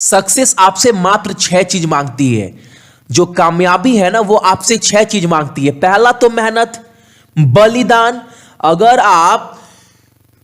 Success आपसे मात्र 6 चीज मांगती है। जो कामयाबी है ना वो आपसे 6 चीज मांगती है। पहला तो मेहनत, बलिदान। अगर आप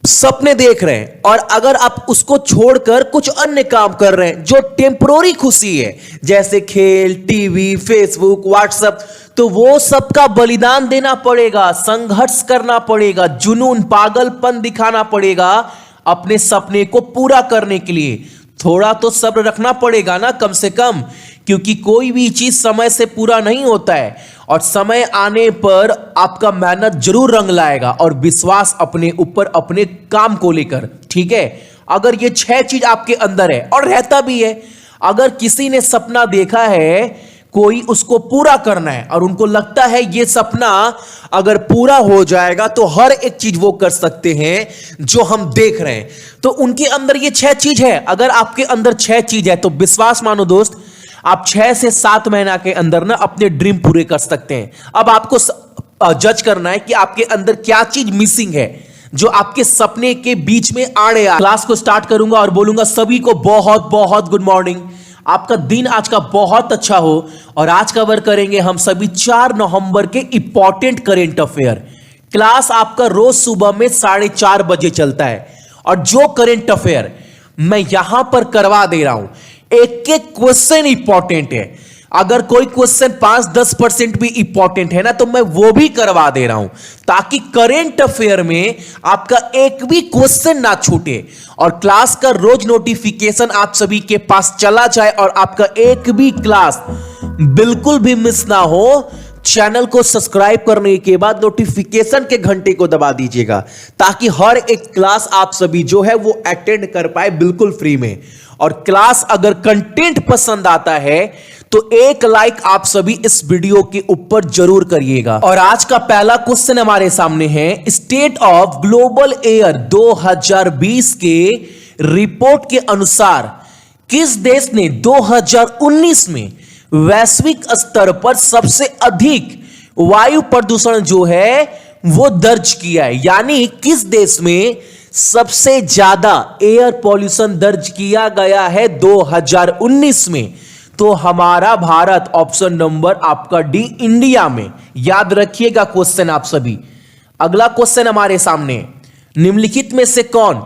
सपने देख रहे हैं और अगर आप उसको छोड़कर कुछ अन्य काम कर रहे हैं जो टेम्परोरी खुशी है, जैसे खेल, टीवी, फेसबुक, व्हाट्सएप, तो वो सबका बलिदान देना पड़ेगा, संघर्ष करना पड़ेगा, जुनून, पागलपन दिखाना पड़ेगा अपने सपने को पूरा करने के लिए। थोड़ा तो सब्र रखना पड़ेगा ना कम से कम, क्योंकि कोई भी चीज समय से पूरा नहीं होता है और समय आने पर आपका मेहनत जरूर रंग लाएगा और विश्वास अपने ऊपर, अपने काम को लेकर। ठीक है, अगर ये 6 चीज आपके अंदर है और रहता भी है, अगर किसी ने सपना देखा है कोई उसको पूरा करना है और उनको लगता है ये सपना अगर पूरा हो जाएगा तो हर एक चीज वो कर सकते हैं जो हम देख रहे हैं, तो उनके अंदर ये 6 चीज है। अगर आपके अंदर 6 चीज है तो विश्वास मानो दोस्त, आप 6 से 7 महीना के अंदर ना अपने ड्रीम पूरे कर सकते हैं। अब आपको जज करना है कि आपके अंदर क्या चीज मिसिंग है जो आपके सपने के बीच में आड़े आ। क्लास को स्टार्ट करूंगा और बोलूंगा सभी को बहुत बहुत गुड मॉर्निंग। आपका दिन आज का बहुत अच्छा हो और आज कवर करेंगे हम सभी 4 नवंबर के इंपॉर्टेंट करेंट अफेयर। क्लास आपका रोज सुबह में 4:30 बजे चलता है और जो करेंट अफेयर मैं यहां पर करवा दे रहा हूं, एक एक क्वेश्चन इंपॉर्टेंट है। अगर कोई क्वेश्चन 5-10% भी इंपॉर्टेंट है ना तो मैं वो भी करवा दे रहा हूं, ताकि करेंट अफेयर में आपका एक भी क्वेश्चन ना छूटे और क्लास का रोज नोटिफिकेशन आप सभी के पास चला जाए और आपका एक भी क्लास बिल्कुल भी मिस ना हो। चैनल को सब्सक्राइब करने के बाद नोटिफिकेशन के घंटे को दबा दीजिएगा, ताकि हर एक क्लास आप सभी जो है वो अटेंड कर पाए बिल्कुल फ्री में। और क्लास अगर कंटेंट पसंद आता है तो एक लाइक आप सभी इस वीडियो के ऊपर जरूर करिएगा। और आज का पहला क्वेश्चन हमारे सामने है, स्टेट ऑफ ग्लोबल एयर 2020 के रिपोर्ट के अनुसार किस देश ने 2019 में वैश्विक स्तर पर सबसे अधिक वायु प्रदूषण जो है वो दर्ज किया है? यानी किस देश में सबसे ज्यादा एयर पॉल्यूशन दर्ज किया गया है 2019 में? तो हमारा भारत, ऑप्शन नंबर आपका डी, इंडिया में। याद रखिएगा क्वेश्चन आप सभी। अगला क्वेश्चन हमारे सामने, निम्नलिखित में से कौन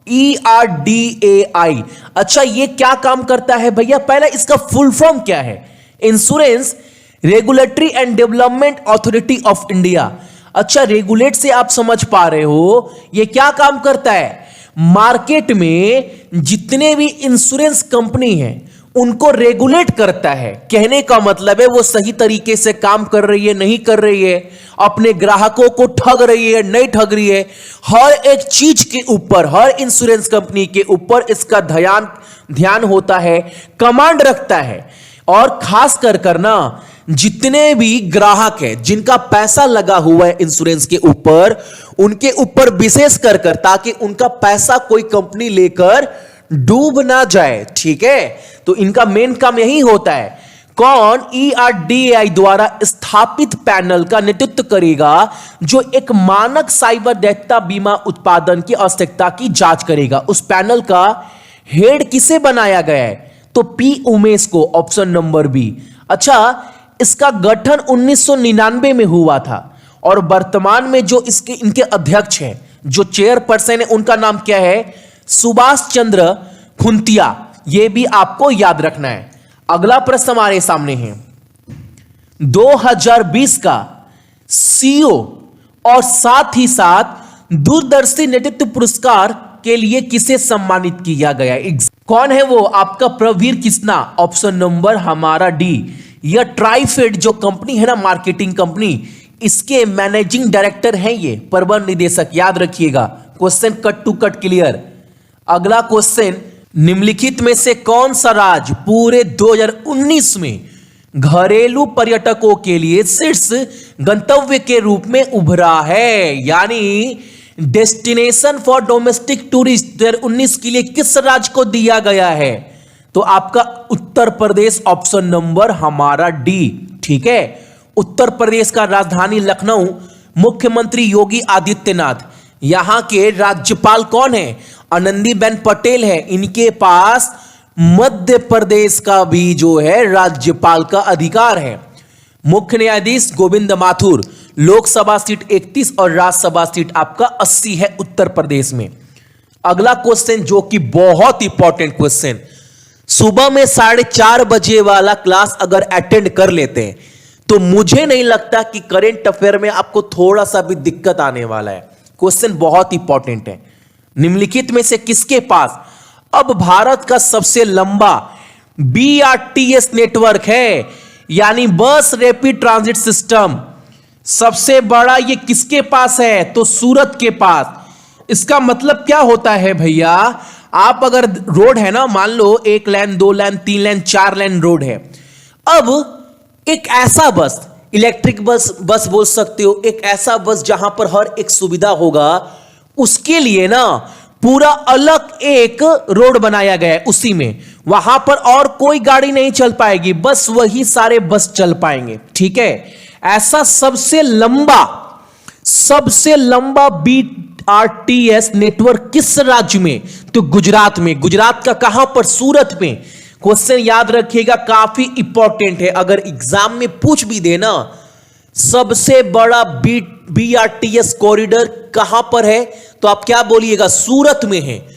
ERDAI, अच्छा ये क्या काम करता है भैया? पहले इसका फुल फॉर्म क्या है? Insurance regulatory and development authority of India. अच्छा, रेगुलेट से आप समझ पा रहे हो ये क्या काम करता है? मार्केट में जितने भी इंश्योरेंस कंपनी हैं उनको रेगुलेट करता है। कहने का मतलब है वो सही तरीके से काम कर रही है, नहीं कर रही है, अपने ग्राहकों को ठग रही है, नहीं ठग रही है, हर एक चीज के ऊपर, हर इंश्योरेंस कंपनी के ऊपर इसका ध्यान होता है, कमांड रखता है। और खास कर करना जितने भी ग्राहक हैं जिनका पैसा लगा हुआ है इंश्योरेंस के ऊपर, उनके ऊपर विशेष कर, ताकि उनका पैसा कोई कंपनी लेकर डूब ना जाए। ठीक है, तो इनका मेन काम यही होता है। कौन ERDAI द्वारा स्थापित पैनल का नेतृत्व करेगा जो एक मानक साइबर दैत्य बीमा उत्पादन की आवश्यकता की जांच करेगा? उस पैनल का हेड किसे बनाया गया है? तो P उमेश को, ऑप्शन नंबर बी। अच्छा, इसका गठन 1999 में हुआ था और वर्तमान में जो इनके अध्यक्ष हैं, जो चेयरपर्सन है, उनका नाम क्या है? सुभाष चंद्र खुंतिया। यह भी आपको याद रखना है। अगला प्रश्न हमारे सामने है, 2020 का CEO और साथ ही साथ दूरदर्शी नेतृत्व पुरस्कार के लिए किसे सम्मानित किया गया? कौन है वो? आपका प्रवीर कृष्णा, ऑप्शन नंबर हमारा डी। यह ट्राइफेड जो कंपनी है ना, मार्केटिंग कंपनी, इसके मैनेजिंग डायरेक्टर हैं ये, प्रबंध निदेशक। याद रखिएगा, question cut to cut clear. अगला क्वेश्चन, निम्नलिखित में से कौन सा राज्य पूरे 2019 में घरेलू पर्यटकों के लिए शीर्ष गंतव्य के रूप में उभरा है? यानी डेस्टिनेशन फॉर डोमेस्टिक टूरिस्ट 2019 के लिए किस राज्य को दिया गया है? तो आपका उत्तर प्रदेश, ऑप्शन नंबर हमारा डी। ठीक है, उत्तर प्रदेश का राजधानी लखनऊ, मुख्यमंत्री योगी आदित्यनाथ। यहां के राज्यपाल कौन है? आनंदीबेन पटेल है। इनके पास मध्य प्रदेश का भी जो है राज्यपाल का अधिकार है। मुख्य न्यायाधीश गोविंद माथुर, लोकसभा सीट 31 और राज्यसभा सीट आपका 80 है उत्तर प्रदेश में। अगला क्वेश्चन जो कि बहुत इंपॉर्टेंट क्वेश्चन, सुबह में 4:30 बजे वाला क्लास अगर अटेंड कर लेते हैं तो मुझे नहीं लगता कि करंट अफेयर में आपको थोड़ा सा भी दिक्कत आने वाला है। क्वेश्चन बहुत इंपॉर्टेंट है। निम्नलिखित में से किसके पास अब भारत का सबसे लंबा BRTS नेटवर्क है, यानी बस रैपिड ट्रांजिट सिस्टम, सबसे बड़ा ये किसके पास है? तो सूरत के पास। इसका मतलब क्या होता है भैया, आप अगर रोड है ना, मान लो 1 लेन 2 लेन 3 लेन 4 लेन रोड है, अब एक ऐसा बस, इलेक्ट्रिक बस बोल सकते हो, एक ऐसा बस जहां पर हर एक सुविधा होगा, उसके लिए ना पूरा अलग एक रोड बनाया गया है। उसी में वहां पर और कोई गाड़ी नहीं चल पाएगी, बस वही सारे बस चल पाएंगे। ठीक है, ऐसा सबसे लंबा BRTS नेटवर्क किस राज्य में? तो गुजरात में। गुजरात का कहां पर? सूरत में। क्वेश्चन याद रखिएगा, काफी इंपॉर्टेंट है। अगर एग्जाम में पूछ भी देना सबसे बड़ा BRTS कॉरिडोर कहां पर है, तो आप क्या बोलिएगा? सूरत में है।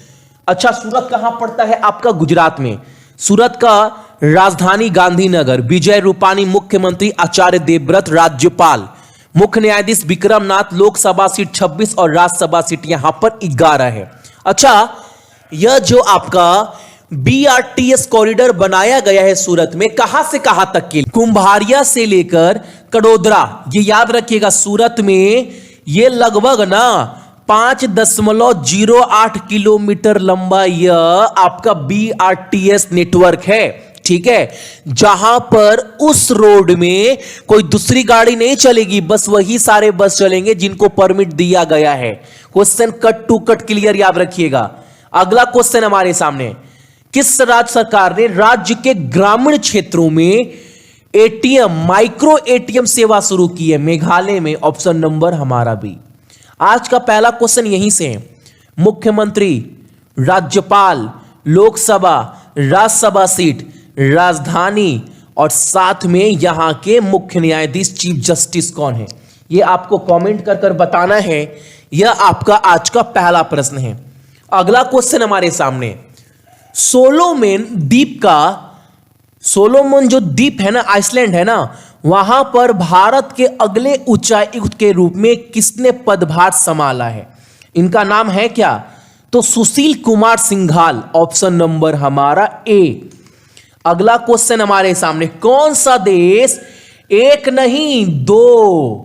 अच्छा, सूरत कहां पड़ता है आपका? गुजरात में। सूरत का राजधानी गांधीनगर, विजय रूपाणी मुख्यमंत्री, आचार्य देवव्रत राज्यपाल, मुख्य न्यायाधीश विक्रमनाथ, लोकसभा सीट 26 और राज्यसभा सीट यहां पर 11 है। अच्छा, यह जो आपका BRTS कॉरिडोर बनाया गया है सूरत में, कहां से कहां तक के? कुंभारिया से लेकर कड़ोदरा, ये याद रखिएगा। सूरत में ये लगभग ना 5.08 किलोमीटर लंबा यह आपका BRTS नेटवर्क है। ठीक है, जहां पर उस रोड में कोई दूसरी गाड़ी नहीं चलेगी, बस वही सारे बस चलेंगे जिनको परमिट दिया गया है। Question cut to cut clear याद रखिएगा। अगला क्वेश्चन हमारे सामने, किस राज्य सरकार ने राज्य के ग्रामीण क्षेत्रों में ATM, माइक्रो ATM सेवा शुरू की है? मेघालय में। ऑप्शन नंबर हमारा बी। आज का पहला क्वेश्चन यहीं से है। मुख्यमंत्री, राज्यपाल, लोकसभा, राज्यसभा सीट, राजधानी और साथ में यहां के मुख्य न्यायाधीश चीफ जस्टिस कौन है? यह आपको कमेंट कर बताना है। यह आपका आज का पहला प्रश्न है। अगला क्वेश्चन हमारे सामने, सोलोमन जो द्वीप है ना, आइसलैंड है ना, वहां पर भारत के अगले उच्चायुक्त के रूप में किसने पदभार संभाला है? इनका नाम है क्या? तो सुशील कुमार सिंघाल। ऑप्शन नंबर हमारा ए। अगला क्वेश्चन हमारे सामने, कौन सा देश एक नहीं दो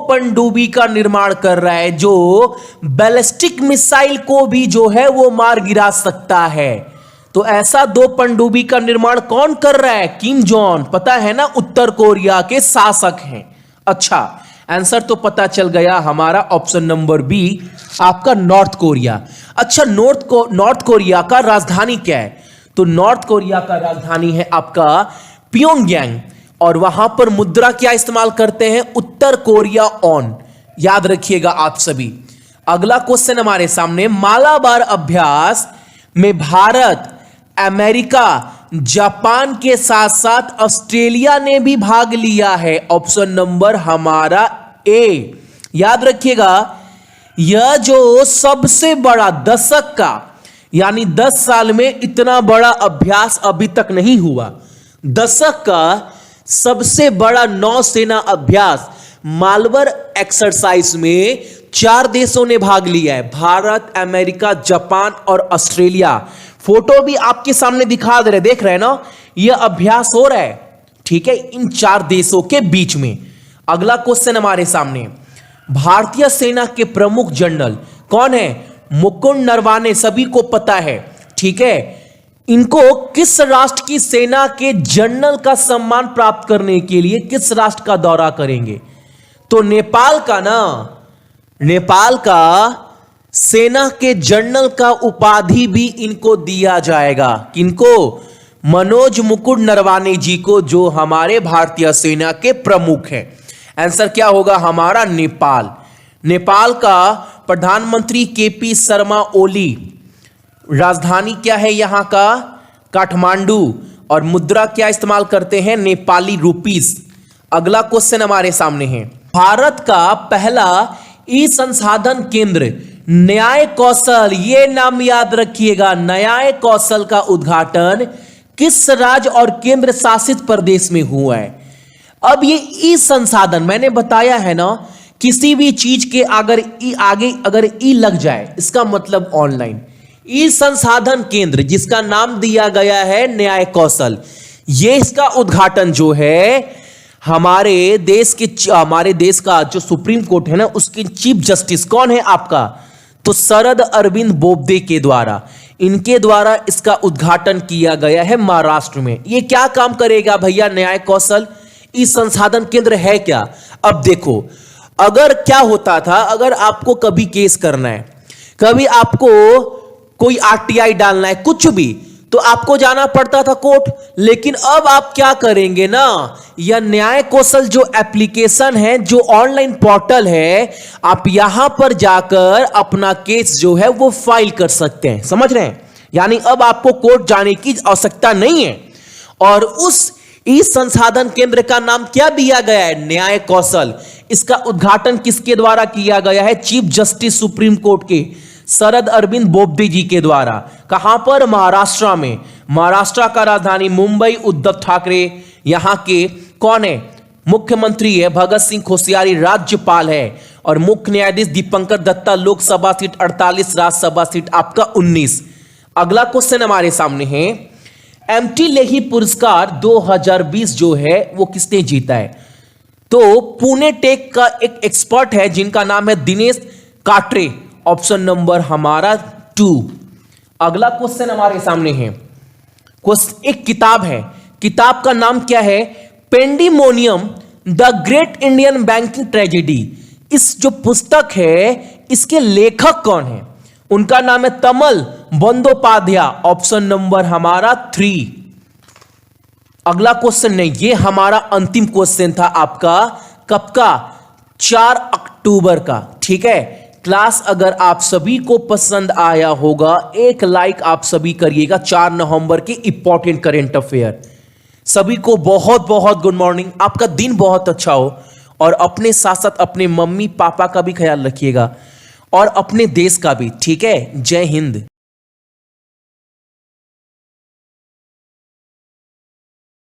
पनडुब्बी का निर्माण कर रहा है जो बैलिस्टिक मिसाइल को भी जो है वो मार गिरा सकता है? तो ऐसा 2 पनडुब्बी का निर्माण कौन कर रहा है? किम जोंग, पता है ना, उत्तर कोरिया के शासक हैं। अच्छा, आंसर तो पता चल गया हमारा। ऑप्शन नंबर बी आपका नॉर्थ कोरिया। अच्छा, नॉर्थ कोरिया का राजधानी क्या है? तो नॉर्थ कोरिया का राजधानी है आपका प्योंगयांग, और वहां पर मुद्रा क्या इस्तेमाल करते हैं? उत्तर कोरिया ऑन। याद रखिएगा आप सभी। अगला क्वेश्चन हमारे सामने, मालाबार अभ्यास में भारत, अमेरिका, जापान के साथ साथ ऑस्ट्रेलिया ने भी भाग लिया है। ऑप्शन नंबर हमारा ए। याद रखिएगा, यह जो सबसे बड़ा दशक का, यानी 10 साल में इतना बड़ा अभ्यास अभी तक नहीं हुआ। दशक का सबसे बड़ा नौसेना अभ्यास मालवर एक्सरसाइज में 4 देशों ने भाग लिया है, भारत, अमेरिका, जापान और ऑस्ट्रेलिया। फोटो भी आपके सामने दिखा दे रहे, देख रहे हैं ना, यह अभ्यास हो रहा है। ठीक है, इन 4 देशों के बीच में। अगला क्वेश्चन हमारे सामने, भारतीय सेना के प्रमुख जनरल कौन है? मुकुंद नरवाने, सभी को पता है। ठीक है, इनको किस राष्ट्र की सेना के जनरल का सम्मान प्राप्त करने के लिए किस राष्ट्र का दौरा करेंगे? तो नेपाल का ना, नेपाल का सेना के जनरल का उपाधि भी इनको दिया जाएगा। किनको? मनोज मुकुंद नरवाने जी को, जो हमारे भारतीय सेना के प्रमुख हैं। आंसर क्या होगा हमारा? नेपाल। नेपाल का प्रधानमंत्री KP शर्मा ओली। राजधानी क्या है यहां का? काठमांडू, और मुद्रा क्या इस्तेमाल करते हैं? नेपाली रुपीस। अगला क्वेश्चन हमारे सामने है, भारत का पहला ई संसाधन केंद्र न्याय कौशल, ये नाम याद रखिएगा, न्याय कौशल का उद्घाटन किस राज्य और केंद्र शासित प्रदेश में हुआ है? अब ये ई संसाधन मैंने बताया है ना, किसी भी चीज के अगर आगे अगर ई लग जाए इसका मतलब ऑनलाइन। ई संसाधन केंद्र जिसका नाम दिया गया है न्याय कौशल, ये इसका उद्घाटन जो है हमारे देश का जो सुप्रीम कोर्ट है ना, उसके चीफ जस्टिस कौन है आपका? तो शरद अरविंद बोबडे के द्वारा, इनके द्वारा इसका उद्घाटन किया गया है महाराष्ट्र में। ये क्या काम करेगा भैया न्याय कौशल? ई संसाधन केंद्र है क्या? अब देखो, अगर क्या होता था, अगर आपको कभी केस करना है, कभी आपको कोई आरटीआई डालना है, कुछ भी, तो आपको जाना पड़ता था कोर्ट। लेकिन अब आप क्या करेंगे ना, यह न्याय कौशल जो एप्लीकेशन है, जो ऑनलाइन पोर्टल है, आप यहां पर जाकर अपना केस जो है वो फाइल कर सकते हैं। समझ रहे हैं? यानी अब आपको कोर्ट जाने की आवश्यकता नहीं है। और उस ई संसाधन केंद्र का नाम क्या दिया गया है? न्याय कौशल। इसका उद्घाटन किसके द्वारा किया गया है? चीफ जस्टिस सुप्रीम कोर्ट के शरद अरविंद बोबडे जी के द्वारा। कहां पर? महाराष्ट्र में। महाराष्ट्र का राजधानी मुंबई। उद्धव ठाकरे यहां के कौन है? मुख्यमंत्री है। भगत सिंह कोश्यारी राज्यपाल है। और मुख्य न्यायाधीश दीपंकर दत्ता, लोकसभा सीट 48, राज्यसभा सीट आपका 19। अगला क्वेश्चन हमारे सामने है, एमटी लेही पुरस्कार 2020 जो है वो किसने जीता है? तो पुणे टेक का एक एक्सपर्ट है जिनका नाम है दिनेश काट्रे। ऑप्शन नंबर हमारा 2। अगला क्वेश्चन हमारे सामने है, एक किताब है, किताब का नाम क्या है? Pandemonium the great Indian banking tragedy. इस जो पुस्तक है इसके लेखक कौन है? उनका नाम है तमल बंदोपाध्याय। ऑप्शन नंबर हमारा 3। अगला क्वेश्चन नहीं, ये हमारा अंतिम क्वेश्चन था आपका कब का? 4 अक्टूबर का। ठीक है, क्लास अगर आप सभी को पसंद आया होगा, एक लाइक आप सभी करिएगा। 4 नवंबर के इंपॉर्टेंट करेंट अफेयर। सभी को बहुत बहुत गुड मॉर्निंग, आपका दिन बहुत अच्छा हो। और अपने साथ साथ अपने मम्मी पापा का भी ख्याल रखिएगा और अपने देश का भी। ठीक है, जय हिंद।